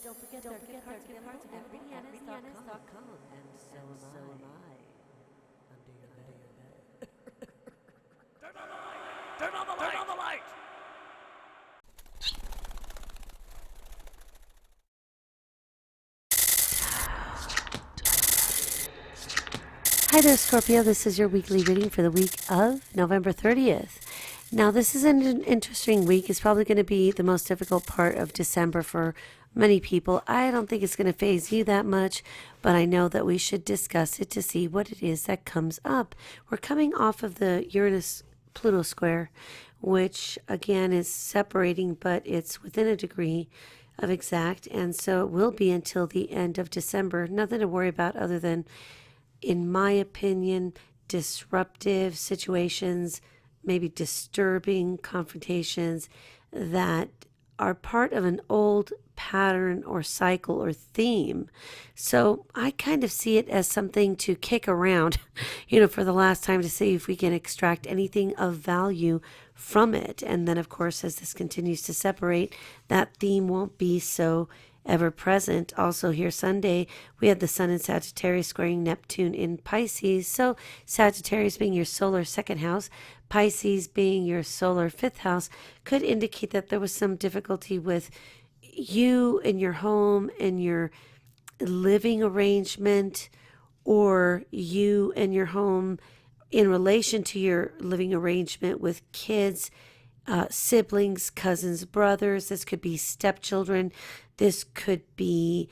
Don't forget our gift cards at RitaYanez.com, and so am I. Under your bed. Turn on the light! Turn on the light! Turn on the light! Hi there, Scorpio. This is your weekly reading for the week of November 30th. Now, this is an interesting week. It's probably going to be the most difficult part of December for many people. I don't think it's going to faze you that much, but I know that we should discuss it to see what it is that comes up. We're coming off of the Uranus-Pluto square, which, again, is separating, but it's within a degree of exact, and so it will be until the end of December. Nothing to worry about other than, in my opinion, disruptive situations, maybe disturbing confrontations that are part of an old pattern or cycle or theme. So I kind of see it as something to kick around, for the last time, to see if we can extract anything of value from it. And then, of course, as this continues to separate, that theme won't be so ever present. Also here Sunday, we had the Sun in Sagittarius squaring Neptune in Pisces. So Sagittarius being your solar second house, Pisces being your solar fifth house, could indicate that there was some difficulty with you in your home and your living arrangement, or you and your home in relation to your living arrangement with kids, siblings, cousins, brothers. This could be stepchildren. This could be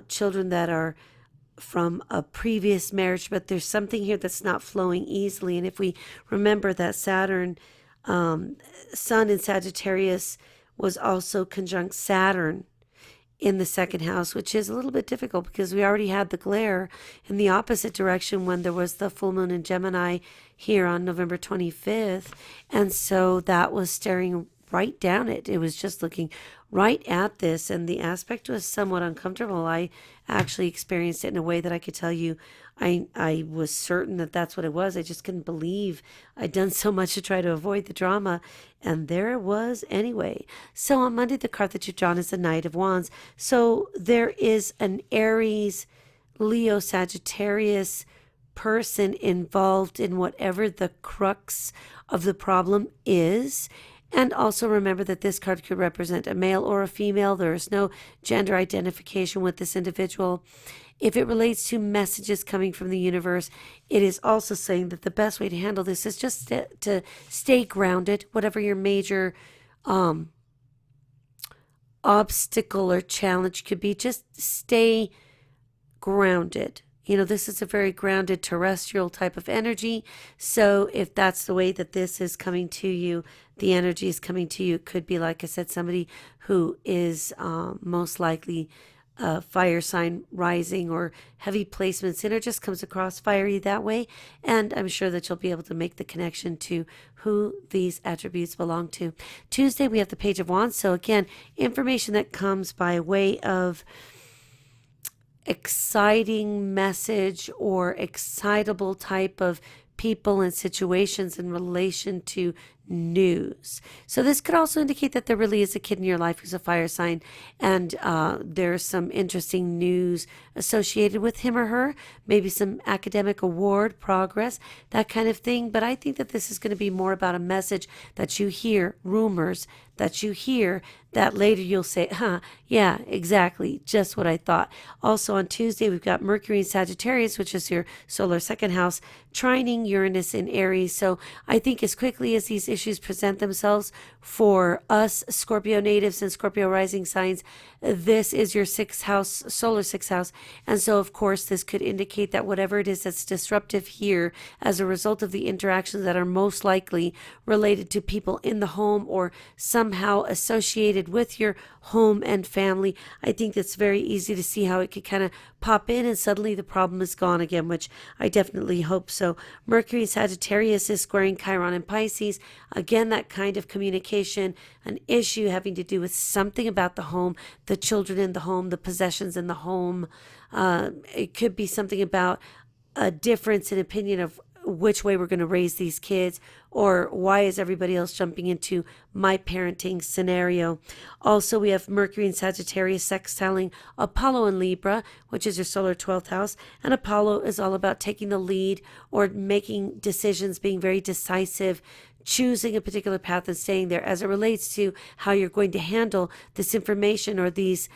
children that are from a previous marriage, but there's something here that's not flowing easily. And if we remember that Saturn, Sun in Sagittarius was also conjunct Saturn in the second house, which is a little bit difficult because we already had the glare in the opposite direction when there was the full moon in Gemini here on November 25th. And so that was staring right down it. It was just looking right at this, and the aspect was somewhat uncomfortable. I actually experienced it in a way that I could tell you I was certain that that's what it was. I just couldn't believe I'd done so much to try to avoid the drama, and there it was anyway. So on Monday, the card that you've drawn is the Knight of Wands. So there is an Aries, Leo, Sagittarius person involved in whatever the crux of the problem is. And also remember that this card could represent a male or a female. There is no gender identification with this individual. If it relates to messages coming from the universe, it is also saying that the best way to handle this is just to stay grounded, whatever your major obstacle or challenge could be. Just stay grounded. This is a very grounded terrestrial type of energy. So if that's the way that this is coming to you, the energy is coming to you, it could be, like I said, somebody who is most likely fire sign rising or heavy placements in, or just comes across fiery that way. And I'm sure that you'll be able to make the connection to who these attributes belong to. Tuesday, we have the Page of Wands. So again, information that comes by way of exciting message or excitable type of people and situations in relation to news. So this could also indicate that there really is a kid in your life who's a fire sign, and there's some interesting news associated with him or her, maybe some academic award, progress, that kind of thing. But I think that this is going to be more about a message that you hear, rumors that you hear, that later you'll say, yeah, exactly, just what I thought. Also on Tuesday, we've got Mercury in Sagittarius, which is your solar second house, trining Uranus in Aries. So I think as quickly as these issues present themselves for us Scorpio natives and Scorpio rising signs, this is your sixth house, solar sixth house. And so, of course, this could indicate that whatever it is that's disruptive here as a result of the interactions that are most likely related to people in the home, or some somehow associated with your home and family. I think it's very easy to see how it could kind of pop in and suddenly the problem is gone again, which I definitely hope so. Mercury in Sagittarius is squaring Chiron in Pisces. Again, that kind of communication, an issue having to do with something about the home, the children in the home, the possessions in the home. It could be something about a difference in opinion of which way we're going to raise these kids, or why is everybody else jumping into my parenting scenario. Also, we have Mercury in Sagittarius sextiling Apollo in Libra, which is your solar 12th house, and Apollo is all about taking the lead or making decisions, being very decisive, choosing a particular path and staying there as it relates to how you're going to handle this information or these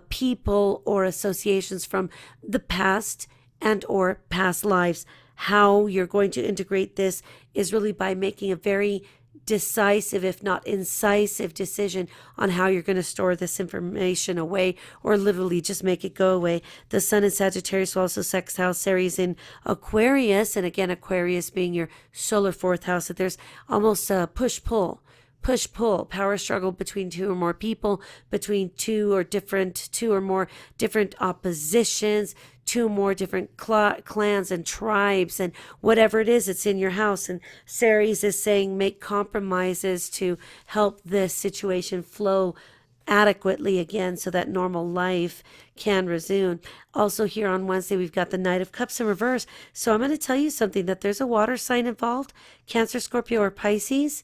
people or associations from the past and or past lives. How you're going to integrate this is really by making a very decisive, if not incisive, decision on how you're going to store this information away, or literally just make it go away. The Sun in Sagittarius will also sextile Aries in Aquarius, and again, Aquarius being your solar 4th house, that there's almost a push-pull, power struggle between two or more people, between two or more different oppositions, two more different clans and tribes, and whatever it is, it's in your house. And Ceres is saying make compromises to help this situation flow adequately again so that normal life can resume. Also here on Wednesday, we've got the Knight of Cups in reverse. So I'm going to tell you something, that there's a water sign involved, Cancer, Scorpio, or Pisces.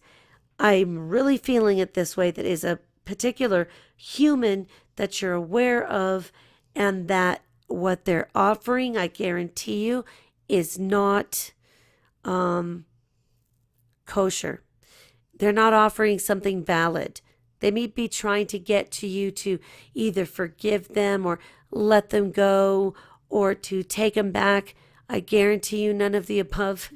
I'm really feeling it this way, that is a particular human that you're aware of, and that what they're offering, I guarantee you, is not kosher. They're not offering something valid. They may be trying to get to you to either forgive them or let them go or to take them back. I guarantee you none of the above.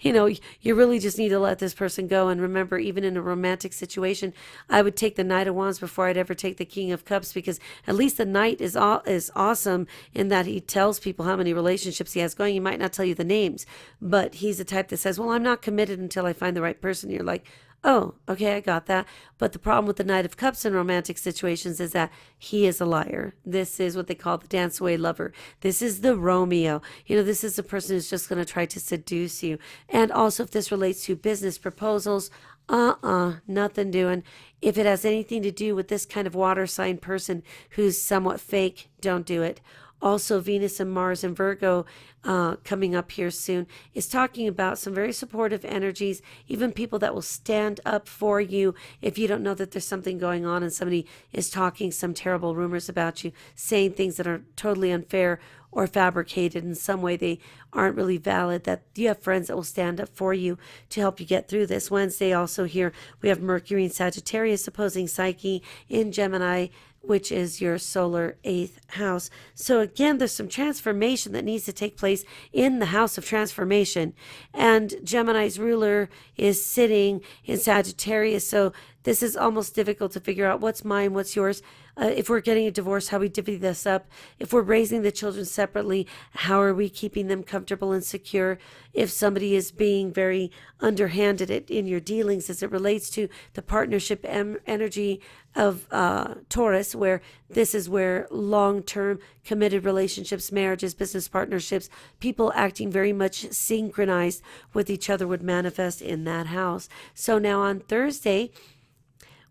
You know, you really just need to let this person go. And remember, even in a romantic situation, I would take the Knight of Wands before I'd ever take the King of Cups, because at least the Knight is awesome in that he tells people how many relationships he has going. He might not tell you the names, but he's the type that says, well, I'm not committed until I find the right person. You're like, oh, okay, I got that. But the problem with the Knight of Cups in romantic situations is that he is a liar. This is what they call the dance away lover. This is the Romeo. You know, this is the person who's just going to try to seduce you. And also, if this relates to business proposals, nothing doing. If it has anything to do with this kind of water sign person who's somewhat fake, don't do it. Also, Venus and Mars and Virgo coming up here soon is talking about some very supportive energies, even people that will stand up for you if you don't know that there's something going on and somebody is talking some terrible rumors about you, saying things that are totally unfair or fabricated in some way. They aren't really valid, that you have friends that will stand up for you to help you get through this. Wednesday also here, we have Mercury in Sagittarius opposing Psyche in Gemini, which is your solar 8th house. So again, there's some transformation that needs to take place in the house of transformation. And Gemini's ruler is sitting in Sagittarius. So this is almost difficult to figure out what's mine, what's yours. If we're getting a divorce, how we divvy this up. If we're raising the children separately, how are we keeping them comfortable and secure? If somebody is being very underhanded in your dealings as it relates to the partnership energy of Taurus, where this is where long-term committed relationships, marriages, business partnerships, people acting very much synchronized with each other would manifest in that house. So now on Thursday,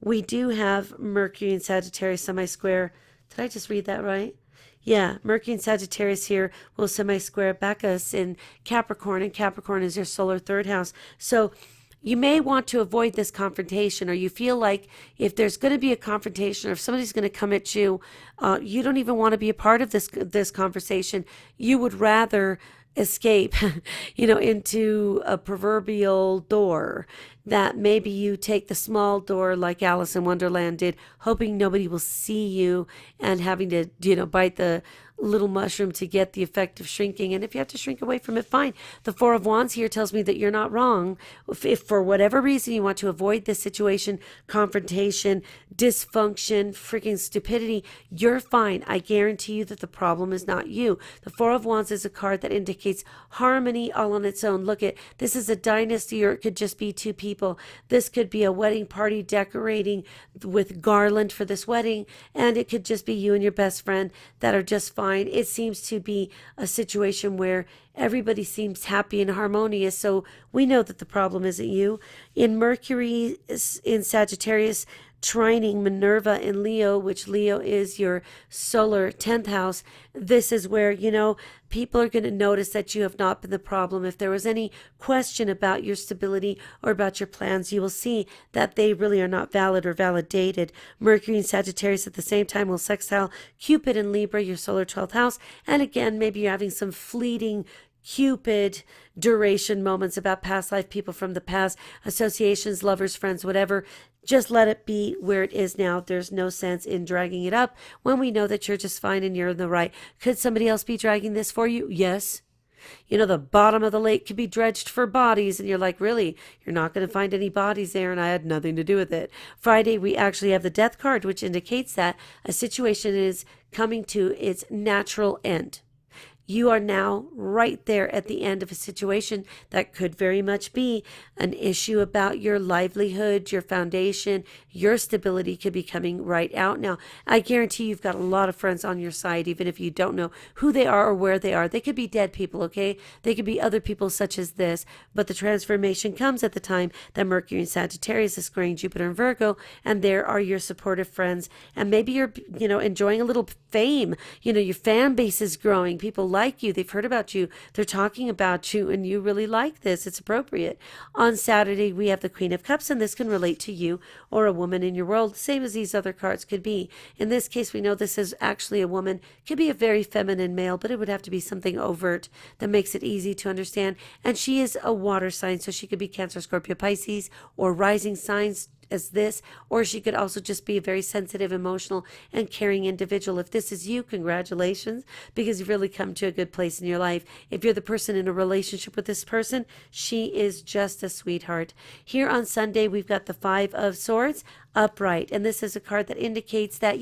we do have Mercury in Sagittarius semi-square. Did I just read that right? Yeah, Mercury in Sagittarius here will semi-square Bacchus in Capricorn, and Capricorn is your solar 3rd house. So you may want to avoid this confrontation, or you feel like if there's going to be a confrontation or if somebody's going to come at you, you don't even want to be a part of this conversation. You would rather escape, into a proverbial door, that maybe you take the small door like Alice in Wonderland did, hoping nobody will see you and having to, bite the little mushroom to get the effect of shrinking. And if you have to shrink away from it, fine. The Four of Wands here tells me that you're not wrong. If for whatever reason you want to avoid this situation, confrontation, dysfunction, freaking stupidity, you're fine. I guarantee you that the problem is not you. The Four of Wands is a card that indicates indicates harmony all on its own. Look at this is a dynasty, or it could just be two people. This could be a wedding party decorating with garland for this wedding, and it could just be you and your best friend that are just fine. It seems to be a situation where everybody seems happy and harmonious, so we know that the problem isn't you. In Mercury in Sagittarius, trining Minerva in Leo, which Leo is your solar 10th house, this is where, people are going to notice that you have not been the problem. If there was any question about your stability or about your plans, you will see that they really are not valid or validated. Mercury in Sagittarius at the same time will sextile Cupid in Libra, your solar 12th house. And again, maybe you're having some fleeting Cupid duration moments about past life, people from the past, associations, lovers, friends, whatever. Just let it be where it is now. There's no sense in dragging it up when we know that you're just fine and you're in the right. Could somebody else be dragging this for you? Yes. The bottom of the lake could be dredged for bodies, and you're like, really? You're not going to find any bodies there, and I had nothing to do with it. Friday, we actually have the Death card, which indicates that a situation is coming to its natural end. You are now right there at the end of a situation that could very much be an issue about your livelihood, your foundation, your stability could be coming right out. Now, I guarantee you've got a lot of friends on your side, even if you don't know who they are or where they are. They could be dead people, okay? They could be other people such as this, but the transformation comes at the time that Mercury in Sagittarius is squaring Jupiter and Virgo, and there are your supportive friends. And maybe you're, enjoying a little fame. Your fan base is growing. People like you. They've heard about you. They're talking about you, and you really like this. It's appropriate. On Saturday, we have the Queen of Cups, and this can relate to you or a woman in your world, same as these other cards could be. In this case, we know this is actually a woman. Could be a very feminine male, but it would have to be something overt that makes it easy to understand. And she is a water sign, so she could be Cancer, Scorpio, Pisces, or rising signs as this, or she could also just be a very sensitive, emotional, and caring individual. If this is you, congratulations, because you've really come to a good place in your life. If you're the person in a relationship with this person, she is just a sweetheart. Here on Sunday, we've got the Five of Swords upright, and this is a card that indicates that,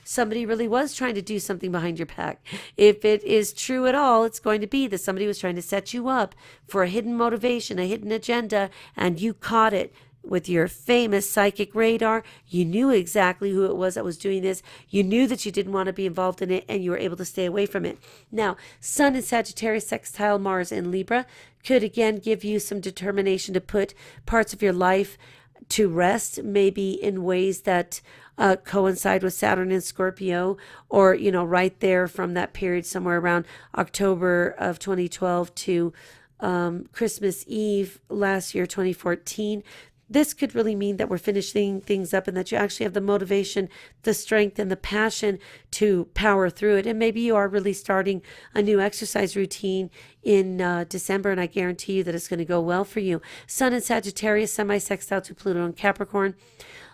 somebody really was trying to do something behind your back. If it is true at all, it's going to be that somebody was trying to set you up for a hidden motivation, a hidden agenda, and you caught it. With your famous psychic radar, you knew exactly who it was that was doing this. You knew that you didn't want to be involved in it, and you were able to stay away from it. Now, Sun in Sagittarius sextile Mars in Libra could again give you some determination to put parts of your life to rest, maybe in ways that coincide with Saturn in Scorpio, or, right there from that period somewhere around October of 2012 to Christmas Eve last year, 2014. This could really mean that we're finishing things up and that you actually have the motivation, the strength, and the passion to power through it. And maybe you are really starting a new exercise routine in December, and I guarantee you that it's going to go well for you. Sun in Sagittarius, semi-sextile to Pluto and Capricorn.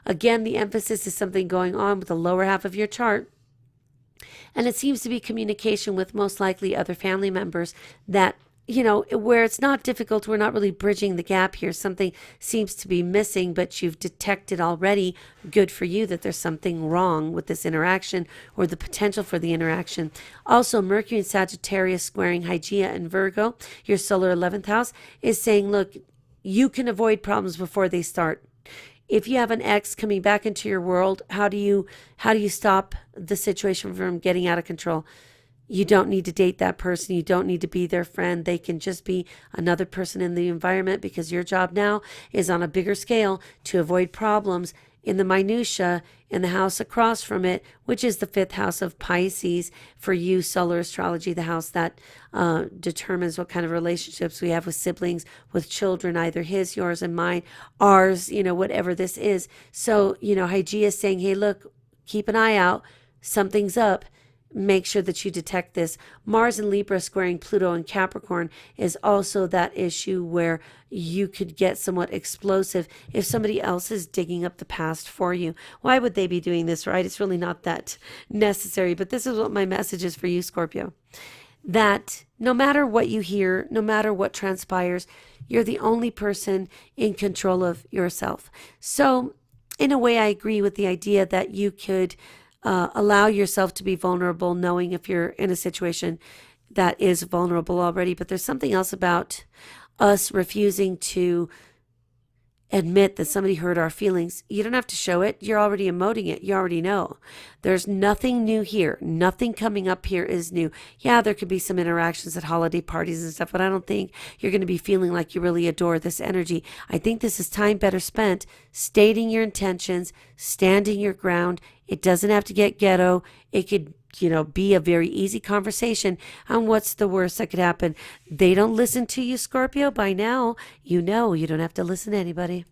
Again, the emphasis is something going on with the lower half of your chart. And it seems to be communication with most likely other family members that where it's not difficult, we're not really bridging the gap here. Something seems to be missing, but you've detected already, good for you, that there's something wrong with this interaction or the potential for the interaction. Also, Mercury in Sagittarius squaring Hygeia and Virgo, your solar 11th house, is saying, look, you can avoid problems before they start. If you have an ex coming back into your world, how do you stop the situation from getting out of control? You don't need to date that person. You don't need to be their friend. They can just be another person in the environment, because your job now is on a bigger scale to avoid problems in the minutia in the house across from it, which is the 5th house of Pisces. For you, solar astrology, the house that determines what kind of relationships we have with siblings, with children, either his, yours, and mine, ours, whatever this is. So, Hygeia is saying, hey, look, keep an eye out. Something's up. Make sure that you detect this. Mars and Libra squaring Pluto and Capricorn is also that issue where you could get somewhat explosive if somebody else is digging up the past for you. Why would they be doing this, right? It's really not that necessary, but this is what my message is for you, Scorpio. That no matter what you hear, no matter what transpires, you're the only person in control of yourself. So in a way, I agree with the idea that you could allow yourself to be vulnerable, knowing if you're in a situation that is vulnerable already, but there's something else about us refusing to admit that somebody hurt our feelings. You don't have to show it. You're already emoting it. You already know. There's nothing new here. Nothing coming up here is new. Yeah, there could be some interactions at holiday parties and stuff, but I don't think you're going to be feeling like you really adore this energy. I think this is time better spent stating your intentions, standing your ground. It doesn't have to get ghetto. It could, be a very easy conversation on what's the worst that could happen. They don't listen to you, Scorpio. By now, you don't have to listen to anybody.